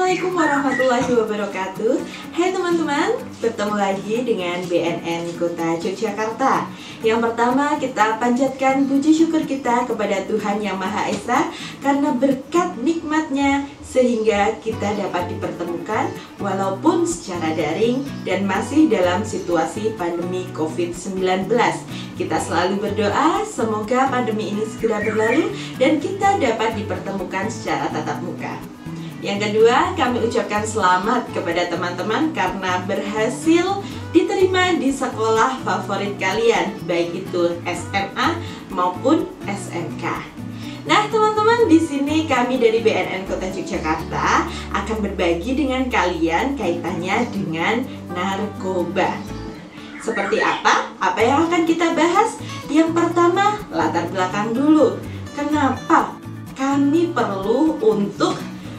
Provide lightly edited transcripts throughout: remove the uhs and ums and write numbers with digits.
Assalamualaikum warahmatullahi wabarakatuh. Hai teman-teman, bertemu lagi dengan BNN Kota Yogyakarta. Yang pertama, kita panjatkan puji syukur kita kepada Tuhan Yang Maha Esa karena berkat nikmatnya sehingga kita dapat dipertemukan walaupun secara daring dan masih dalam situasi pandemi COVID-19. Kita selalu berdoa semoga pandemi ini segera berlalu dan kita dapat dipertemukan secara tatap muka. Yang kedua, kami ucapkan selamat kepada teman-teman karena berhasil diterima di sekolah favorit kalian, baik itu SMA maupun SMK. Nah, teman-teman, di sini kami dari BNN Kota Yogyakarta akan berbagi dengan kalian kaitannya dengan narkoba. Seperti apa? Apa yang akan kita bahas? Yang pertama, latar belakang dulu. Kenapa kami perlu untuk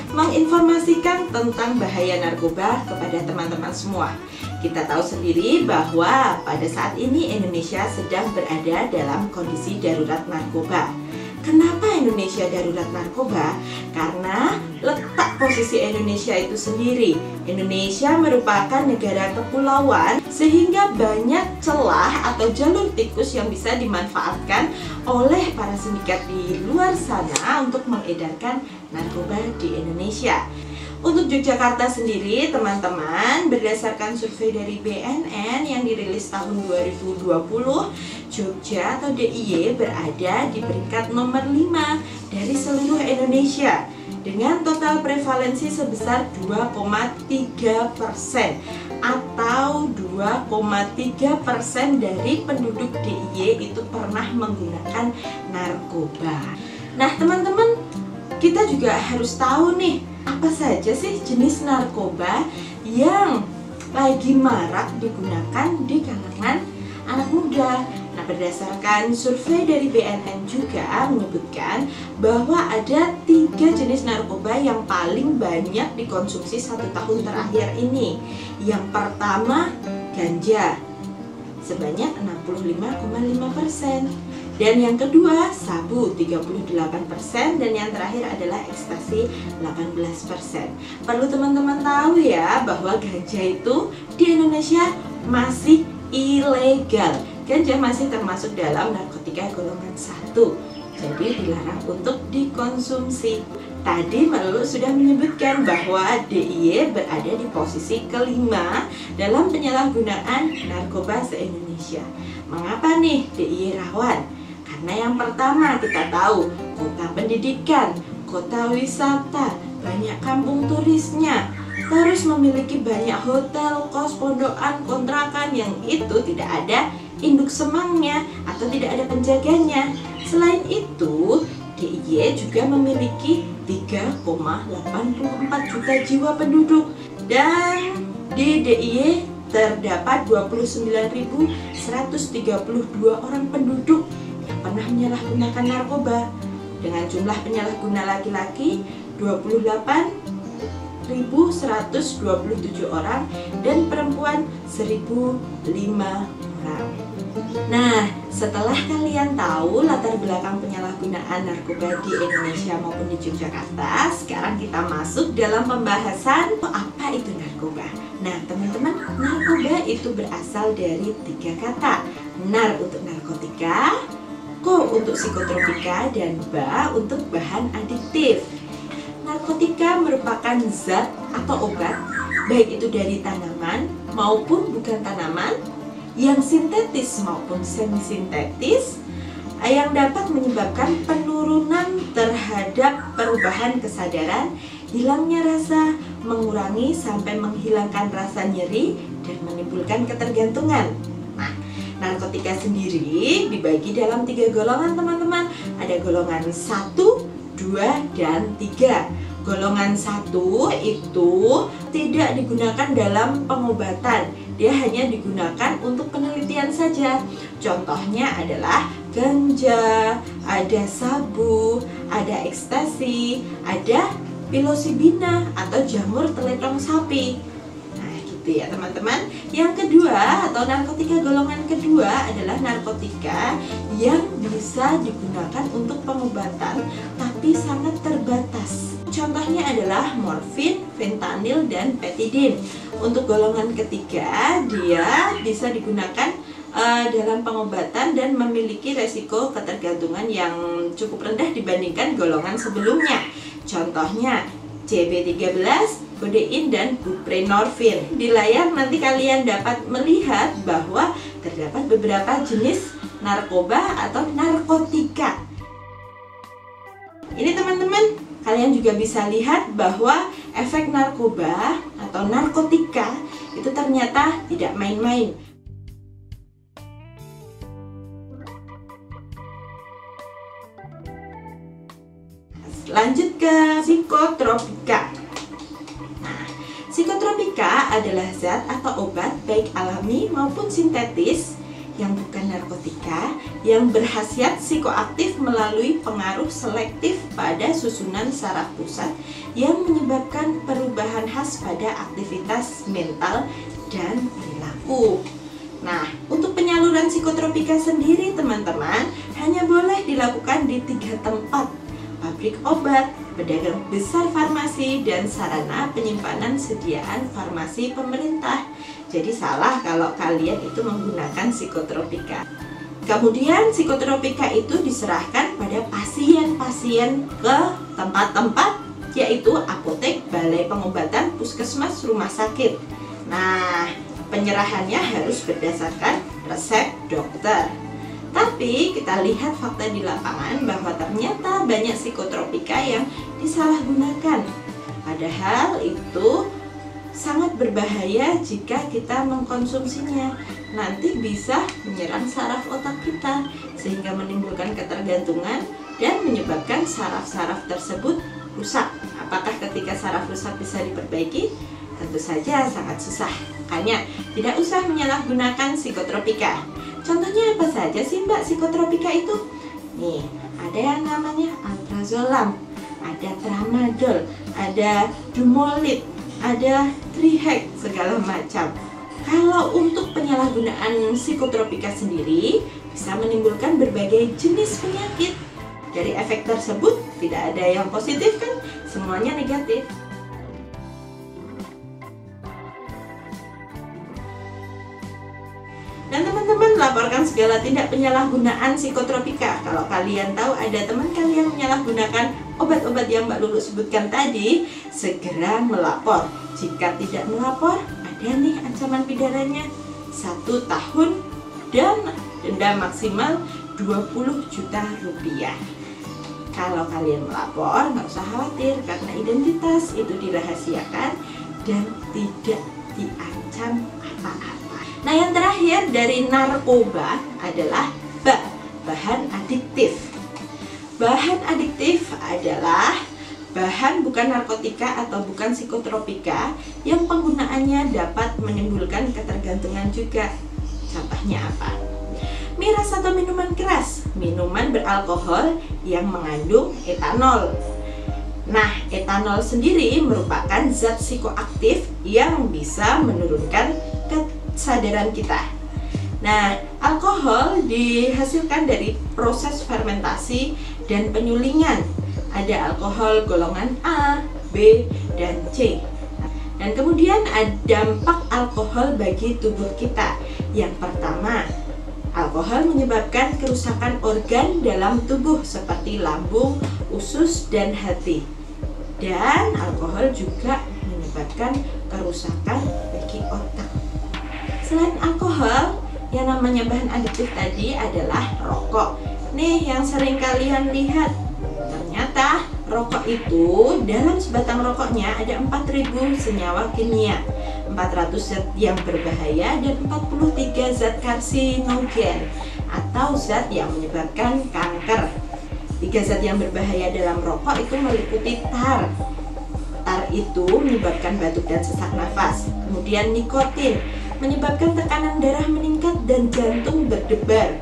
menginformasikan tentang bahaya narkoba kepada teman-teman semua? Kita tahu sendiri bahwa pada saat ini Indonesia sedang berada dalam kondisi darurat narkoba. Kenapa Indonesia darurat narkoba? Karena letak posisi Indonesia itu sendiri. Indonesia merupakan negara kepulauan sehingga banyak celah atau jalur tikus yang bisa dimanfaatkan oleh para sindikat di luar sana untuk mengedarkan narkoba di Indonesia. Untuk Yogyakarta sendiri, teman-teman, berdasarkan survei dari BNN yang dirilis tahun 2020, Jogja atau DIY berada di peringkat nomor 5 dari seluruh Indonesia dengan total prevalensi sebesar 2,3% atau 2,3% dari penduduk DIY itu pernah menggunakan narkoba. Nah, teman-teman, kita juga harus tahu nih, apa saja sih jenis narkoba yang lagi marak digunakan di kalangan anak muda. Nah, berdasarkan survei dari BNN juga menyebutkan bahwa ada 3 jenis narkoba yang paling banyak dikonsumsi 1 tahun terakhir ini. Yang pertama, ganja sebanyak 65,5%. Dan yang kedua, sabu 38%, dan yang terakhir adalah ekstasi 18%. Perlu teman-teman tahu ya bahwa ganja itu di Indonesia masih ilegal. Ganja masih termasuk dalam narkotika golongan 1, jadi dilarang untuk dikonsumsi. Tadi Melulu sudah menyebutkan bahwa DIY berada di posisi kelima dalam penyalahgunaan narkoba se-Indonesia. Mengapa nih DIY rawan? Karena yang pertama kita tahu, kota pendidikan, kota wisata, banyak kampung turisnya, terus memiliki banyak hotel, kos, pondokan, kontrakan yang itu tidak ada induk semangnya atau tidak ada penjaganya. Selain itu, DIY juga memiliki 3,84 juta jiwa penduduk, dan di DIY terdapat 29.132 orang penduduk yang pernah menyalahgunakan narkoba, dengan jumlah penyalahguna laki-laki 28.127 orang dan perempuan 1.005 orang. Nah, setelah kalian tahu latar belakang penyalahgunaan narkoba di Indonesia maupun di Yogyakarta, sekarang kita masuk dalam pembahasan apa itu narkoba. Nah, teman-teman, narkoba itu berasal dari 3 kata. Nar untuk narkotika, ko untuk psikotropika, dan ba untuk bahan adiktif. Narkotika merupakan zat atau obat, baik itu dari tanaman maupun bukan tanaman, yang sintetis maupun semi-sintetis, yang dapat menyebabkan penurunan terhadap perubahan kesadaran, hilangnya rasa, mengurangi sampai menghilangkan rasa nyeri, dan menimbulkan ketergantungan. Nah, narkotika sendiri dibagi dalam 3 golongan, teman-teman. Ada golongan 1, 2, dan 3. Golongan 1 itu tidak digunakan dalam pengobatan, dia hanya digunakan untuk penelitian saja. Contohnya adalah ganja, ada sabu, ada ekstasi, ada psilocybina atau jamur teletong sapi. Nah, gitu ya teman-teman. Yang kedua atau narkotika golongan kedua adalah narkotika yang bisa digunakan untuk pengobatan tapi sangat terbatas. contohnya adalah morfin, fentanyl, dan petidin. Untuk golongan ketiga, dia bisa digunakan dalam pengobatan dan memiliki resiko ketergantungan yang cukup rendah dibandingkan golongan sebelumnya. Contohnya CB13, kodein, dan buprenorfin. Di layar nanti kalian dapat melihat bahwa terdapat beberapa jenis narkoba atau narkotika. Ini teman-teman, kalian juga bisa lihat bahwa efek narkoba atau narkotika itu ternyata tidak main-main. Lanjut ke psikotropika. Nah, psikotropika adalah zat atau obat baik alami maupun sintetis yang bukan narkotika yang berkhasiat psikoaktif melalui pengaruh selektif pada susunan saraf pusat yang menyebabkan perubahan khas pada aktivitas mental dan perilaku. Nah, untuk penyaluran psikotropika sendiri teman-teman hanya boleh dilakukan di 3 tempat: pabrik obat, pedagang besar farmasi, dan sarana penyimpanan sediaan farmasi pemerintah. Jadi salah kalau kalian itu menggunakan psikotropika. Kemudian psikotropika itu diserahkan pada pasien-pasien ke tempat-tempat, yaitu apotek, balai pengobatan, puskesmas, rumah sakit. Nah, penyerahannya harus berdasarkan resep dokter. Tapi kita lihat fakta di lapangan bahwa ternyata banyak psikotropika yang disalahgunakan. Padahal itu sangat berbahaya jika kita mengkonsumsinya. Nanti bisa menyerang saraf otak kita sehingga menimbulkan ketergantungan dan menyebabkan saraf-saraf tersebut rusak. Apakah ketika saraf rusak bisa diperbaiki? Tentu saja sangat susah. Makanya tidak usah menyalahgunakan psikotropika. Contohnya apa saja sih Mbak psikotropika itu? Nih, ada yang namanya alprazolam, ada tramadol, ada dumolit, ada trihek, segala macam. Kalau untuk penyalahgunaan psikotropika sendiri bisa menimbulkan berbagai jenis penyakit. Dari efek tersebut tidak ada yang positif kan? Semuanya negatif. Dan teman-teman laporkan segala tindak penyalahgunaan psikotropika. Kalau kalian tahu ada teman kalian menyalahgunakan obat-obat yang Mbak Lulu sebutkan tadi, segera melapor. Jika tidak melapor, ada nih ancaman pidananya 1 tahun dan denda maksimal 20 juta rupiah. Kalau kalian melapor, nggak usah khawatir karena identitas itu dirahasiakan dan tidak diancam apa-apa. Nah, yang terakhir dari narkoba adalah bahan adiktif. Bahan adiktif adalah bahan bukan narkotika atau bukan psikotropika yang penggunaannya dapat menimbulkan ketergantungan juga. Contohnya apa? Miras atau minuman keras, minuman beralkohol yang mengandung etanol. Nah, etanol sendiri merupakan zat psikoaktif yang bisa menurunkan kesadaran kita. Nah, alkohol dihasilkan dari proses fermentasi dan penyulingan. Ada alkohol golongan A, B, dan C. Dan kemudian ada dampak alkohol bagi tubuh kita. Yang pertama, alkohol menyebabkan kerusakan organ dalam tubuh seperti lambung, usus, dan hati. Dan alkohol juga menyebabkan kerusakan bagi otak. Selain alkohol, yang namanya bahan adiktif tadi adalah rokok. Nih yang sering kalian lihat. Ternyata rokok itu dalam sebatang rokoknya ada 4000 senyawa kimia, 400 zat yang berbahaya dan 43 zat karsinogen atau zat yang menyebabkan kanker. 3 zat yang berbahaya dalam rokok itu meliputi tar. Tar itu menyebabkan batuk dan sesak nafas. Kemudian nikotin menyebabkan tekanan darah meningkat dan jantung berdebar.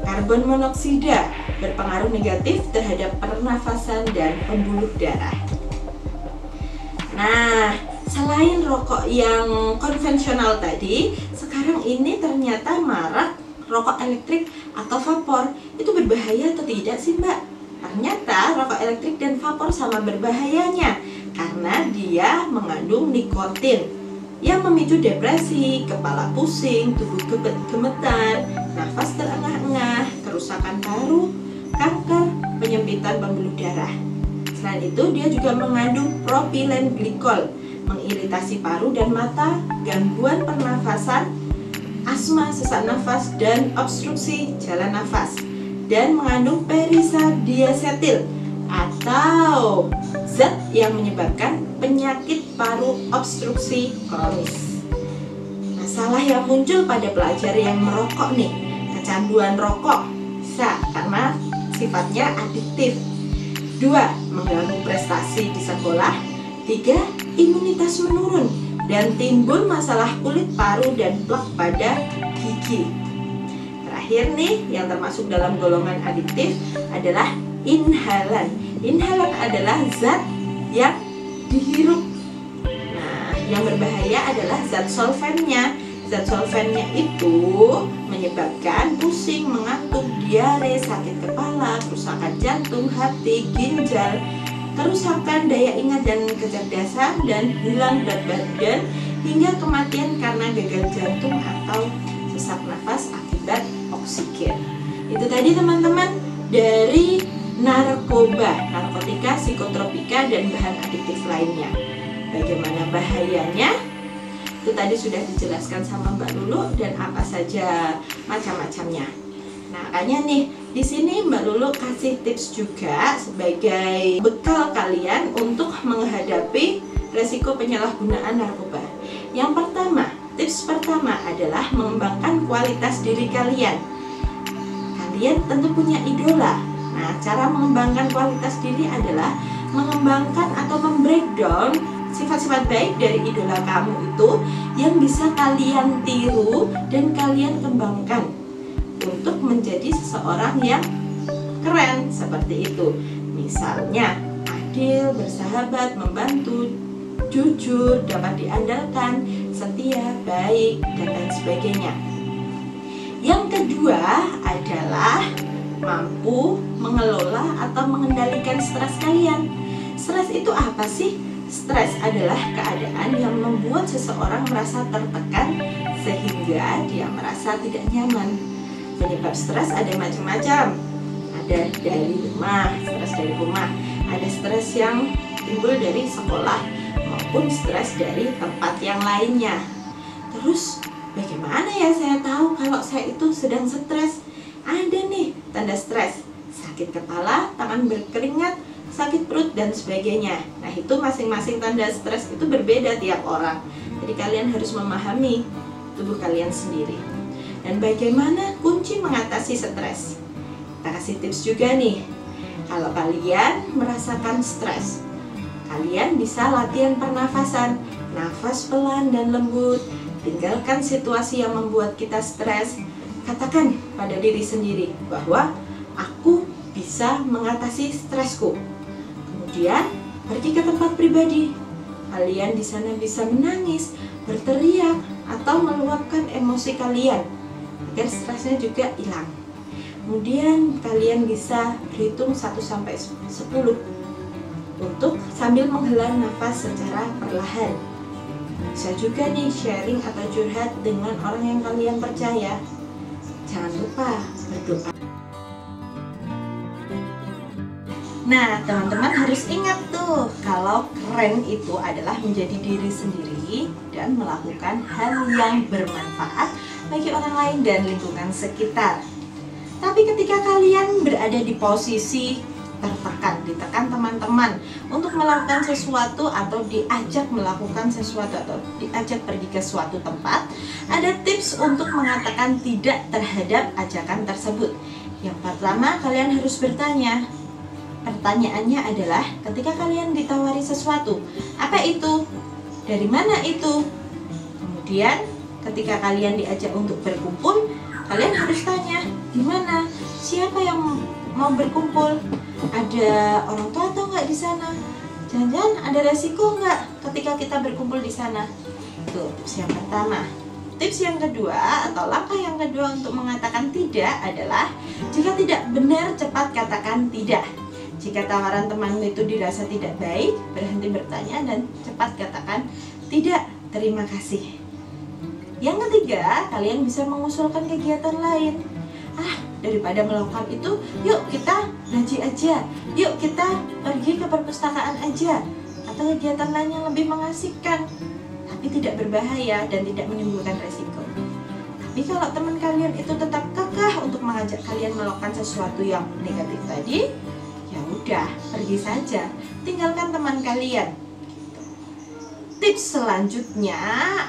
Karbon monoksida berpengaruh negatif terhadap pernafasan dan pembuluh darah. Nah, selain rokok yang konvensional tadi, sekarang ini ternyata marak rokok elektrik atau vapor. Itu berbahaya atau tidak sih Mbak? Ternyata rokok elektrik dan vapor sama berbahayanya karena dia mengandung nikotin yang memicu depresi, kepala pusing, tubuh gemetar, nafas terengah-engah, kerusakan paru, kanker, penyempitan pembuluh darah. Selain itu, dia juga mengandung propilen glikol, mengiritasi paru dan mata, gangguan pernafasan, asma, sesak nafas, dan obstruksi jalan nafas, dan mengandung perisadiasetil atau zat yang menyebabkan penyakit paru obstruksi kronis. Masalah yang muncul pada pelajar yang merokok nih, kecanduan rokok bisa karena sifatnya adiktif. 2. Mengganggu prestasi di sekolah. 3. Imunitas menurun dan timbul masalah kulit, paru, dan plak pada gigi. Terakhir nih, yang termasuk dalam golongan adiktif adalah inhalan. Inhalan adalah zat yang dihirup. Nah, yang berbahaya adalah zat solvennya. Zat solvennya itu menyebabkan pusing, mengantuk, diare, sakit kepala, kerusakan jantung, hati, ginjal, kerusakan daya ingat dan kecerdasan, dan hilang berat badan hingga kematian karena gagal jantung atau sesak nafas akibat oksigen. Itu tadi teman-teman dari narkoba, narkotika, psikotropika, dan bahan adiktif lainnya. Bagaimana bahayanya? Itu tadi sudah dijelaskan sama Mbak Lulu dan apa saja macam-macamnya. Nah, makanya nih di sini Mbak Lulu kasih tips juga sebagai bekal kalian untuk menghadapi resiko penyalahgunaan narkoba. Yang pertama, tips pertama adalah mengembangkan kualitas diri kalian. Kalian tentu punya idola. Nah, cara mengembangkan kualitas diri adalah mengembangkan atau membreakdown sifat-sifat baik dari idola kamu itu yang bisa kalian tiru dan kalian kembangkan untuk menjadi seseorang yang keren seperti itu. Misalnya, adil, bersahabat, membantu, jujur, dapat diandalkan, setia, baik, dan lain sebagainya. Yang kedua adalah mampu mengelola atau mengendalikan stres kalian. Stres itu apa sih? Stres adalah keadaan yang membuat seseorang merasa tertekan sehingga dia merasa tidak nyaman. Penyebab stres ada macam-macam. Ada dari rumah, stres dari rumah. Ada stres yang timbul dari sekolah maupun stres dari tempat yang lainnya. Terus bagaimana ya saya tahu kalau saya itu sedang stres? Ada nih tanda stres, sakit kepala, tangan berkeringat, sakit perut, dan sebagainya. Nah, itu masing-masing tanda stres itu berbeda tiap orang. Jadi kalian harus memahami tubuh kalian sendiri. Dan bagaimana kunci mengatasi stres? Kita kasih tips juga nih. Kalau kalian merasakan stres, kalian bisa latihan pernafasan, nafas pelan dan lembut. Tinggalkan situasi yang membuat kita stres. Katakan pada diri sendiri bahwa aku bisa mengatasi stresku. Kemudian pergi ke tempat pribadi. Kalian di sana bisa menangis, berteriak, atau meluapkan emosi kalian agar stresnya juga hilang. Kemudian kalian bisa berhitung 1 sampai 10 untuk sambil menghela nafas secara perlahan. Bisa juga nih sharing atau curhat dengan orang yang kalian percaya. Jangan lupa berdoa. Nah, teman-teman harus ingat tuh, kalau keren itu adalah menjadi diri sendiri dan melakukan hal yang bermanfaat bagi orang lain dan lingkungan sekitar. Tapi ketika kalian berada di posisi ditekan teman-teman untuk melakukan sesuatu atau diajak melakukan sesuatu atau diajak pergi ke suatu tempat, ada tips untuk mengatakan tidak terhadap ajakan tersebut. Yang pertama, kalian harus bertanya. Pertanyaannya adalah, ketika kalian ditawari sesuatu, apa itu? Dari mana itu? Kemudian, ketika kalian diajak untuk berkumpul, kalian harus tanya, di mana? Siapa yang mau berkumpul? Ada orang tua atau enggak di sana? Jangan-jangan ada resiko enggak ketika kita berkumpul di sana? Itu tips yang pertama. Tips yang kedua atau langkah yang kedua untuk mengatakan tidak adalah, jika tidak benar cepat katakan tidak. Jika tawaran temanmu itu dirasa tidak baik, berhenti bertanya dan cepat katakan tidak, terima kasih. Yang ketiga, kalian bisa mengusulkan kegiatan lain. Daripada melakukan itu, yuk kita ngaji aja, yuk kita pergi ke perpustakaan aja, atau kegiatan lain yang lebih mengasihkan, tapi tidak berbahaya dan tidak menimbulkan resiko. Tapi kalau teman kalian itu tetap kekeh untuk mengajak kalian melakukan sesuatu yang negatif tadi, ya udah, pergi saja, tinggalkan teman kalian. Tips selanjutnya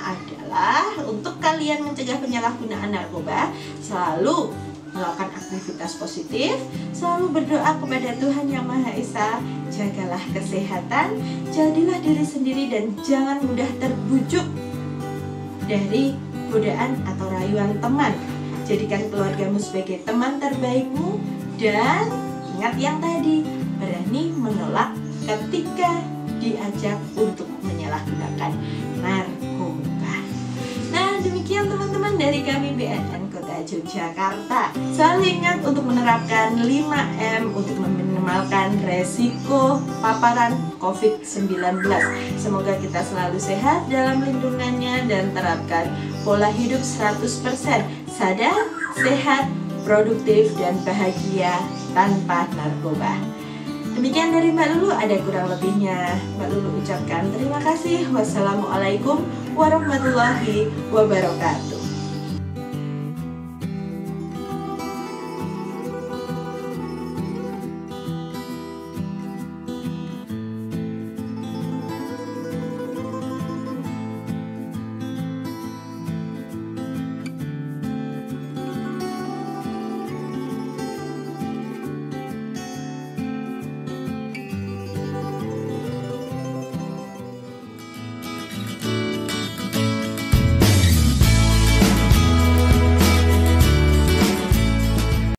adalah untuk kalian mencegah penyalahgunaan narkoba, selalu melakukan aktivitas positif, selalu berdoa kepada Tuhan Yang Maha Esa, jagalah kesehatan, jadilah diri sendiri dan jangan mudah terbujuk dari godaan atau rayuan teman. Jadikan keluargamu sebagai teman terbaikmu dan ingat yang tadi, berani menolak ketika diajak untuk menyalahgunakan narkoba. Nah, demikian teman-teman dari kami BNN Kota Yogyakarta. Selalu ingat untuk menerapkan 5M untuk meminimalkan resiko paparan COVID-19. Semoga kita selalu sehat dalam lindungannya dan terapkan pola hidup 100% sadar, sehat, produktif, dan bahagia tanpa narkoba. Demikian dari Mbak Lulu, ada kurang lebihnya Mbak Lulu ucapkan terima kasih. Wassalamualaikum warahmatullahi wabarakatuh.